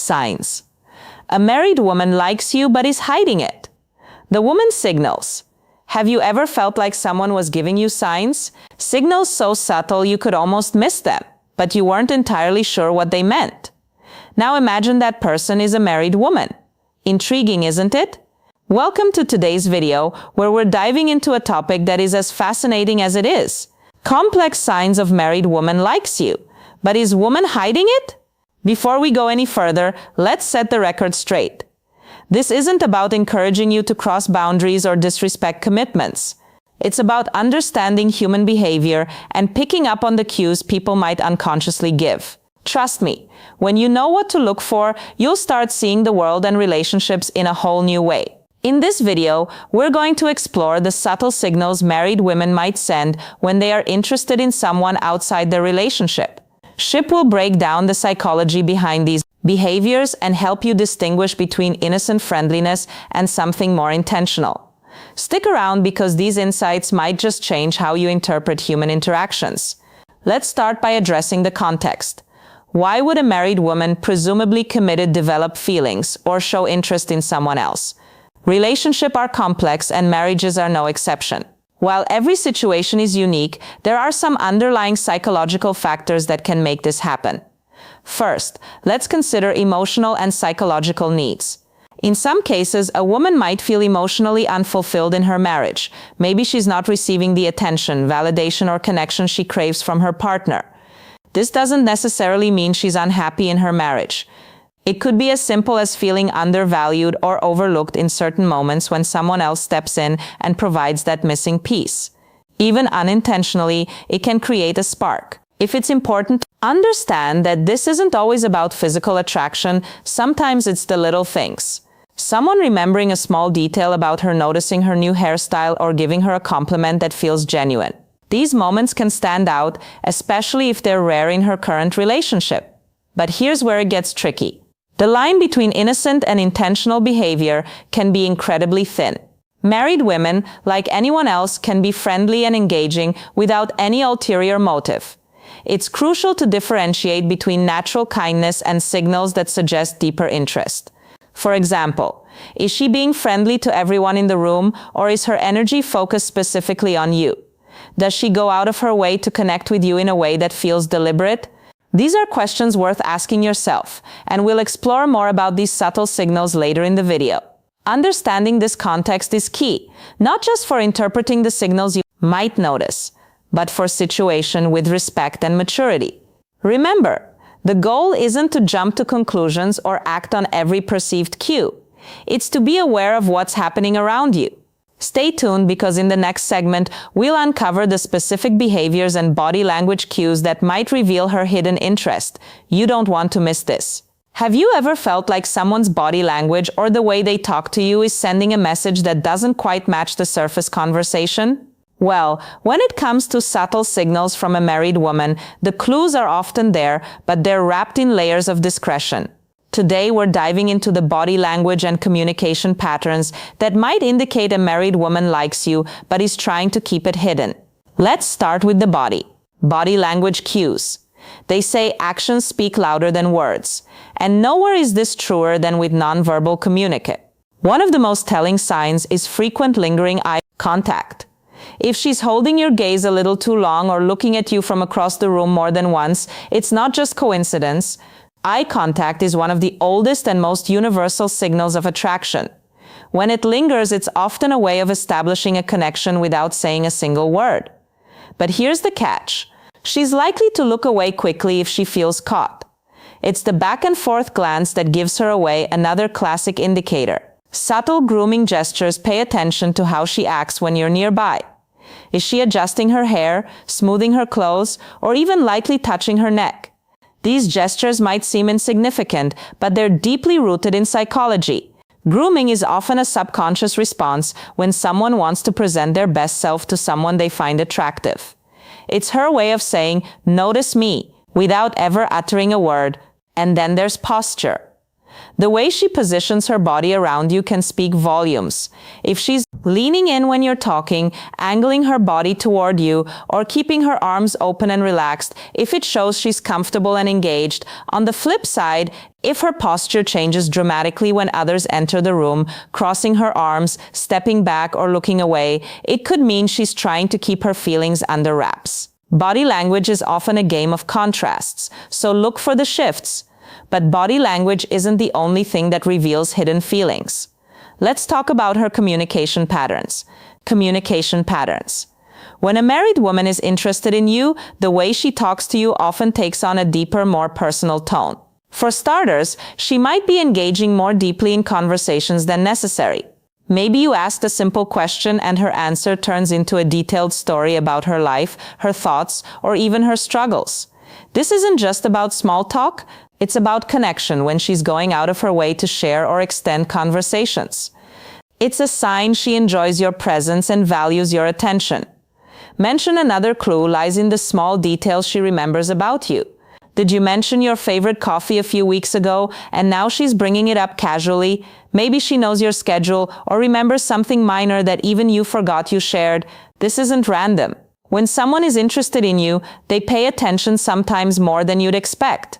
Signs. A married woman likes you but is hiding it. The woman signals. Have you ever felt like someone was giving you signs? Signals so subtle you could almost miss them, but you weren't entirely sure what they meant. Now imagine that person is a married woman. Intriguing, isn't it? Welcome to today's video, where we're diving into a topic that is as fascinating as it is. Complex signs of married woman likes you. But is woman hiding it? Before we go any further, let's set the record straight. This isn't about encouraging you to cross boundaries or disrespect commitments. It's about understanding human behavior and picking up on the cues people might unconsciously give. Trust me, when you know what to look for, you'll start seeing the world and relationships in a whole new way. In this video, we're going to explore the subtle signals married women might send when they are interested in someone outside their relationship. Ship will break down the psychology behind these behaviors and help you distinguish between innocent friendliness and something more intentional. Stick around because these insights might just change how you interpret human interactions. Let's start by addressing the context. Why would a married woman, presumably committed, develop feelings or show interest in someone else? Relationships are complex and marriages are no exception. While every situation is unique, there are some underlying psychological factors that can make this happen. First, let's consider emotional and psychological needs. In some cases, a woman might feel emotionally unfulfilled in her marriage. Maybe she's not receiving the attention, validation, or connection she craves from her partner. This doesn't necessarily mean she's unhappy in her marriage. It could be as simple as feeling undervalued or overlooked in certain moments when someone else steps in and provides that missing piece. Even unintentionally, it can create a spark. If it's important to understand that this isn't always about physical attraction, sometimes it's the little things. Someone remembering a small detail about her, noticing her new hairstyle, or giving her a compliment that feels genuine. These moments can stand out, especially if they're rare in her current relationship. But here's where it gets tricky. The line between innocent and intentional behavior can be incredibly thin. Married women, like anyone else, can be friendly and engaging without any ulterior motive. It's crucial to differentiate between natural kindness and signals that suggest deeper interest. For example, is she being friendly to everyone in the room, or is her energy focused specifically on you? Does she go out of her way to connect with you in a way that feels deliberate? These are questions worth asking yourself, and we'll explore more about these subtle signals later in the video. Understanding this context is key, not just for interpreting the signals you might notice, but for situation with respect and maturity. Remember, the goal isn't to jump to conclusions or act on every perceived cue. It's to be aware of what's happening around you. Stay tuned because in the next segment, we'll uncover the specific behaviors and body language cues that might reveal her hidden interest. You don't want to miss this. Have you ever felt like someone's body language or the way they talk to you is sending a message that doesn't quite match the surface conversation? Well, when it comes to subtle signals from a married woman, the clues are often there, but they're wrapped in layers of discretion. Today, we're diving into the body language and communication patterns that might indicate a married woman likes you but is trying to keep it hidden. Let's start with the body. Body language cues. They say actions speak louder than words, and nowhere is this truer than with nonverbal communication. One of the most telling signs is frequent lingering eye contact. If she's holding your gaze a little too long or looking at you from across the room more than once, it's not just coincidence. Eye contact is one of the oldest and most universal signals of attraction. When it lingers, it's often a way of establishing a connection without saying a single word. But here's the catch. She's likely to look away quickly if she feels caught. It's the back and forth glance that gives her away, another classic indicator. Subtle grooming gestures. Pay attention to how she acts when you're nearby. Is she adjusting her hair, smoothing her clothes, or even lightly touching her neck? These gestures might seem insignificant, but they're deeply rooted in psychology. Grooming is often a subconscious response when someone wants to present their best self to someone they find attractive. It's her way of saying, "Notice me," without ever uttering a word. And then there's posture. The way she positions her body around you can speak volumes. If she's leaning in when you're talking, angling her body toward you, or keeping her arms open and relaxed, if it shows she's comfortable and engaged. On the flip side, if her posture changes dramatically when others enter the room, crossing her arms, stepping back, or looking away, it could mean she's trying to keep her feelings under wraps. Body language is often a game of contrasts, so look for the shifts. But body language isn't the only thing that reveals hidden feelings. Let's talk about her communication patterns. Communication patterns. When a married woman is interested in you, the way she talks to you often takes on a deeper, more personal tone. For starters, she might be engaging more deeply in conversations than necessary. Maybe you asked a simple question and her answer turns into a detailed story about her life, her thoughts, or even her struggles. This isn't just about small talk. It's about connection when she's going out of her way to share or extend conversations. It's a sign she enjoys your presence and values your attention. Mention another clue lies in the small details she remembers about you. Did you mention your favorite coffee a few weeks ago and now she's bringing it up casually? Maybe she knows your schedule or remembers something minor that even you forgot you shared. This isn't random. When someone is interested in you, they pay attention sometimes more than you'd expect.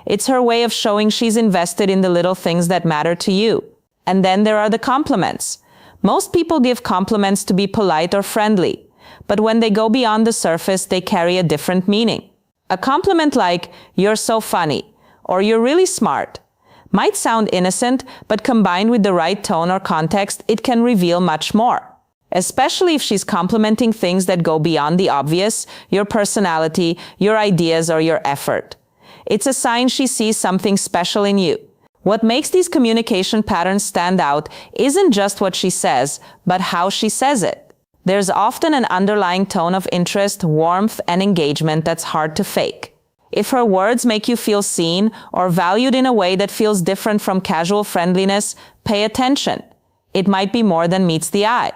It's her way of showing she's invested in the little things that matter to you. And then there are the compliments. Most people give compliments to be polite or friendly, but when they go beyond the surface, they carry a different meaning. A compliment like, "You're so funny," or "You're really smart," might sound innocent, but combined with the right tone or context, it can reveal much more. Especially if she's complimenting things that go beyond the obvious, your personality, your ideas, or your effort. It's a sign she sees something special in you. What makes these communication patterns stand out isn't just what she says, but how she says it. There's often an underlying tone of interest, warmth, and engagement that's hard to fake. If her words make you feel seen or valued in a way that feels different from casual friendliness, pay attention. It might be more than meets the eye.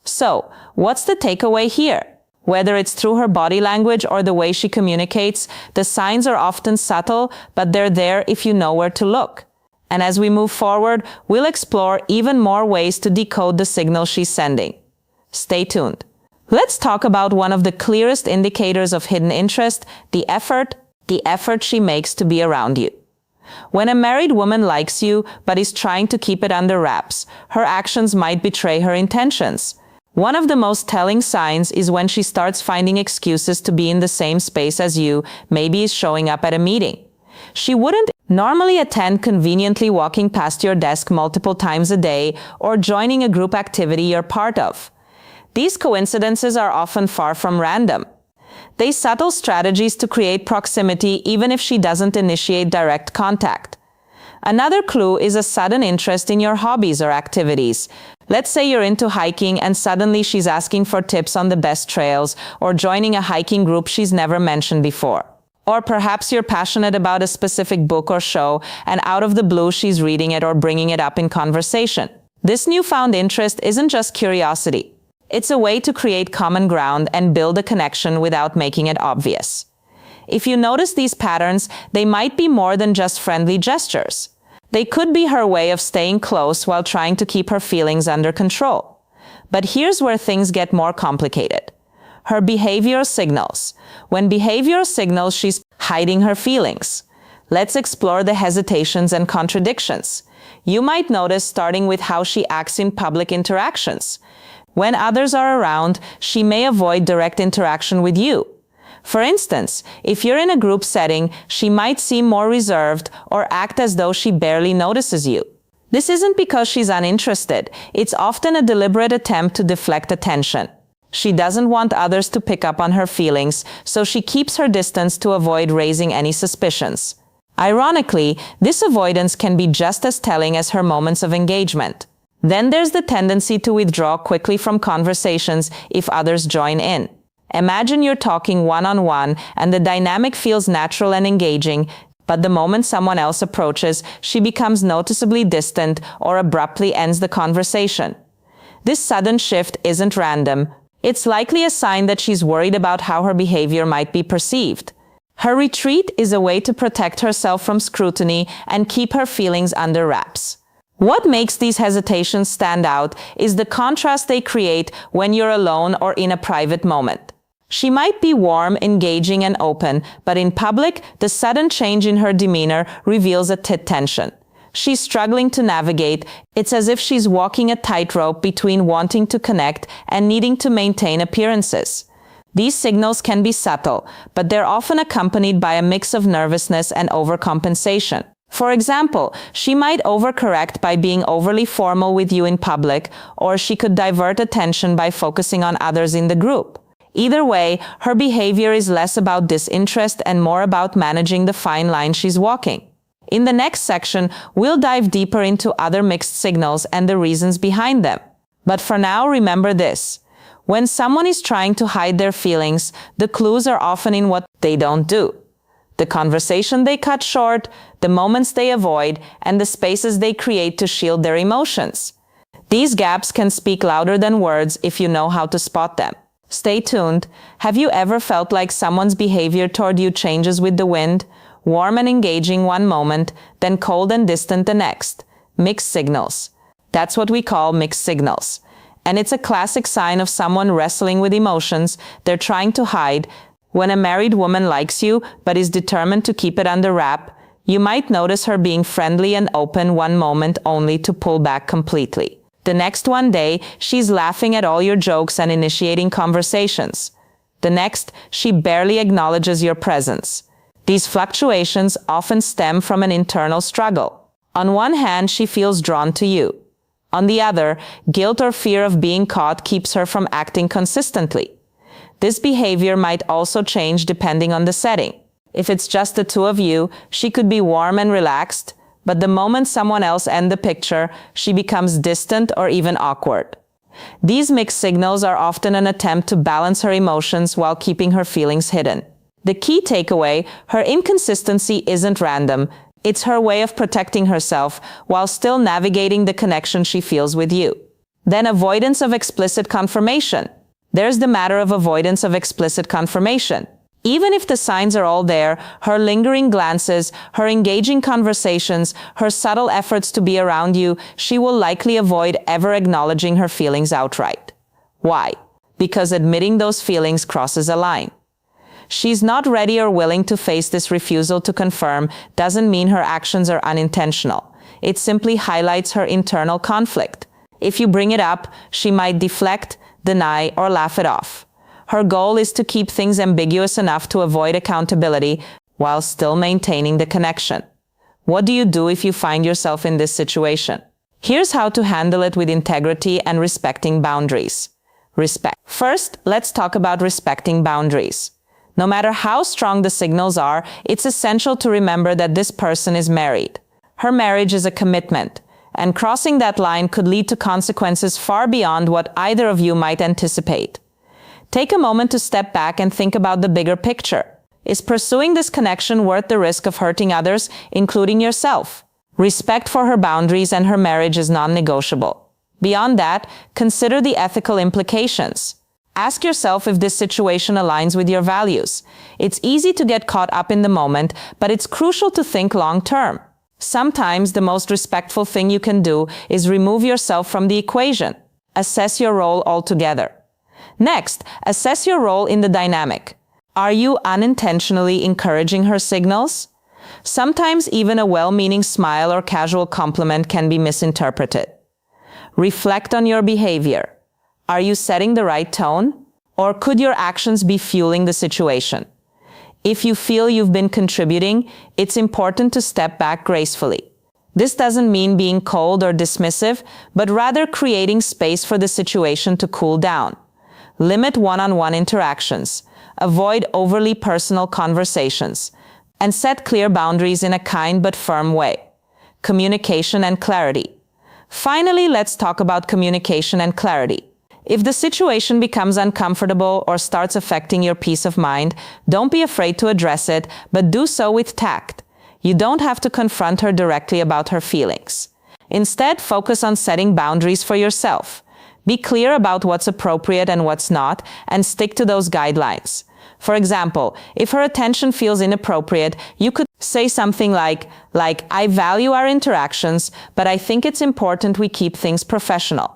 So, what's the takeaway here? Whether it's through her body language or the way she communicates, the signs are often subtle, but they're there if you know where to look. And as we move forward, we'll explore even more ways to decode the signal she's sending. Stay tuned. Let's talk about one of the clearest indicators of hidden interest, the effort she makes to be around you. When a married woman likes you but is trying to keep it under wraps, her actions might betray her intentions. One of the most telling signs is when she starts finding excuses to be in the same space as you, maybe is showing up at a meeting. She wouldn't normally attend, conveniently walking past your desk multiple times a day, or joining a group activity you're part of. These coincidences are often far from random. They're subtle strategies to create proximity even if she doesn't initiate direct contact. Another clue is a sudden interest in your hobbies or activities. Let's say you're into hiking and suddenly she's asking for tips on the best trails or joining a hiking group she's never mentioned before. Or perhaps you're passionate about a specific book or show and out of the blue she's reading it or bringing it up in conversation. This newfound interest isn't just curiosity. It's a way to create common ground and build a connection without making it obvious. If you notice these patterns, they might be more than just friendly gestures. They could be her way of staying close while trying to keep her feelings under control. But here's where things get more complicated. Her behavioral signals. When behavior signals she's hiding her feelings. Let's explore the hesitations and contradictions. You might notice starting with how she acts in public interactions. When others are around, she may avoid direct interaction with you. For instance, if you're in a group setting, she might seem more reserved or act as though she barely notices you. This isn't because she's uninterested. It's often a deliberate attempt to deflect attention. She doesn't want others to pick up on her feelings, so she keeps her distance to avoid raising any suspicions. Ironically, this avoidance can be just as telling as her moments of engagement. Then there's the tendency to withdraw quickly from conversations if others join in. Imagine you're talking one-on-one and the dynamic feels natural and engaging, but the moment someone else approaches, she becomes noticeably distant or abruptly ends the conversation. This sudden shift isn't random. It's likely a sign that she's worried about how her behavior might be perceived. Her retreat is a way to protect herself from scrutiny and keep her feelings under wraps. What makes these hesitations stand out is the contrast they create when you're alone or in a private moment. She might be warm, engaging, and open, but in public, the sudden change in her demeanor reveals a tension. She's struggling to navigate. It's as if she's walking a tightrope between wanting to connect and needing to maintain appearances. These signals can be subtle, but they're often accompanied by a mix of nervousness and overcompensation. For example, she might overcorrect by being overly formal with you in public, or she could divert attention by focusing on others in the group. Either way, her behavior is less about disinterest and more about managing the fine line she's walking. In the next section, we'll dive deeper into other mixed signals and the reasons behind them. But for now, remember this. When someone is trying to hide their feelings, the clues are often in what they don't do. The conversation they cut short, the moments they avoid, and the spaces they create to shield their emotions. These gaps can speak louder than words if you know how to spot them. Stay tuned. Have you ever felt like someone's behavior toward you changes with the wind? Warm and engaging one moment, then cold and distant the next. Mixed signals. That's what we call mixed signals. And it's a classic sign of someone wrestling with emotions they're trying to hide. When a married woman likes you but is determined to keep it under wrap, you might notice her being friendly and open one moment only to pull back completely. The next one day, she's laughing at all your jokes and initiating conversations. The next, she barely acknowledges your presence. These fluctuations often stem from an internal struggle. On one hand, she feels drawn to you. On the other, guilt or fear of being caught keeps her from acting consistently. This behavior might also change depending on the setting. If it's just the two of you, she could be warm and relaxed, but the moment someone else enters the picture, she becomes distant or even awkward. These mixed signals are often an attempt to balance her emotions while keeping her feelings hidden. The key takeaway, her inconsistency isn't random. It's her way of protecting herself while still navigating the connection she feels with you. Then avoidance of explicit confirmation. There's the matter of avoidance of explicit confirmation. Even if the signs are all there, her lingering glances, her engaging conversations, her subtle efforts to be around you, she will likely avoid ever acknowledging her feelings outright. Why? Because admitting those feelings crosses a line. She's not ready or willing to face this refusal to confirm doesn't mean her actions are unintentional. It simply highlights her internal conflict. If you bring it up, she might deflect, deny, or laugh it off. Her goal is to keep things ambiguous enough to avoid accountability while still maintaining the connection. What do you do if you find yourself in this situation? Here's how to handle it with integrity and respecting boundaries. Respect. First, let's talk about respecting boundaries. No matter how strong the signals are, it's essential to remember that this person is married. Her marriage is a commitment, and crossing that line could lead to consequences far beyond what either of you might anticipate. Take a moment to step back and think about the bigger picture. Is pursuing this connection worth the risk of hurting others, including yourself? Respect for her boundaries and her marriage is non-negotiable. Beyond that, consider the ethical implications. Ask yourself if this situation aligns with your values. It's easy to get caught up in the moment, but it's crucial to think long-term. Sometimes the most respectful thing you can do is remove yourself from the equation. Assess your role altogether. Next, assess your role in the dynamic. Are you unintentionally encouraging her signals? Sometimes even a well-meaning smile or casual compliment can be misinterpreted. Reflect on your behavior. Are you setting the right tone? Or could your actions be fueling the situation? If you feel you've been contributing, it's important to step back gracefully. This doesn't mean being cold or dismissive, but rather creating space for the situation to cool down. Limit one-on-one interactions, avoid overly personal conversations, and set clear boundaries in a kind but firm way. Communication and clarity. Finally, let's talk about communication and clarity. If the situation becomes uncomfortable or starts affecting your peace of mind, don't be afraid to address it, but do so with tact. You don't have to confront her directly about her feelings. Instead, focus on setting boundaries for yourself. Be clear about what's appropriate and what's not, and stick to those guidelines. For example, if her attention feels inappropriate, you could say something like, I value our interactions, but I think it's important we keep things professional.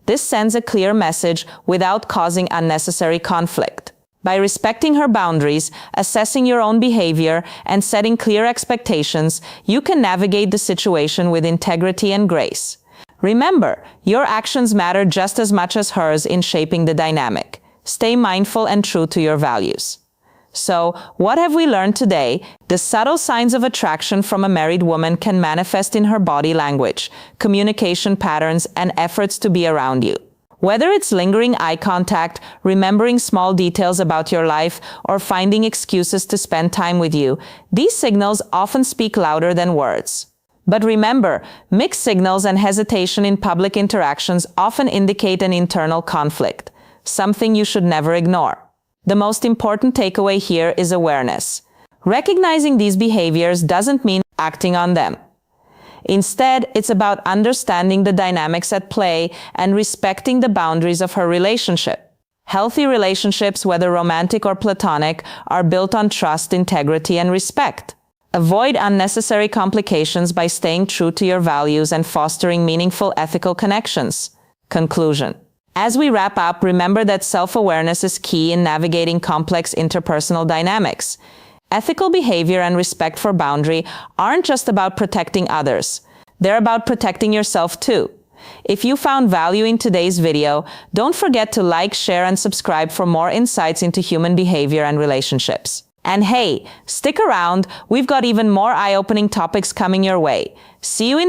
This sends a clear message without causing unnecessary conflict. By respecting her boundaries, assessing your own behavior, and setting clear expectations, you can navigate the situation with integrity and grace. Remember, your actions matter just as much as hers in shaping the dynamic. Stay mindful and true to your values. So, what have we learned today? The subtle signs of attraction from a married woman can manifest in her body language, communication patterns, and efforts to be around you. Whether it's lingering eye contact, remembering small details about your life, or finding excuses to spend time with you, these signals often speak louder than words. But remember, mixed signals and hesitation in public interactions often indicate an internal conflict, something you should never ignore. The most important takeaway here is awareness. Recognizing these behaviors doesn't mean acting on them. Instead, it's about understanding the dynamics at play and respecting the boundaries of her relationship. Healthy relationships, whether romantic or platonic, are built on trust, integrity, and respect. Avoid unnecessary complications by staying true to your values and fostering meaningful ethical connections. Conclusion. As we wrap up, remember that self-awareness is key in navigating complex interpersonal dynamics. Ethical behavior and respect for boundary aren't just about protecting others. They're about protecting yourself too. If you found value in today's video, don't forget to like, share, and subscribe for more insights into human behavior and relationships. And hey, stick around, we've got even more eye-opening topics coming your way. See you in the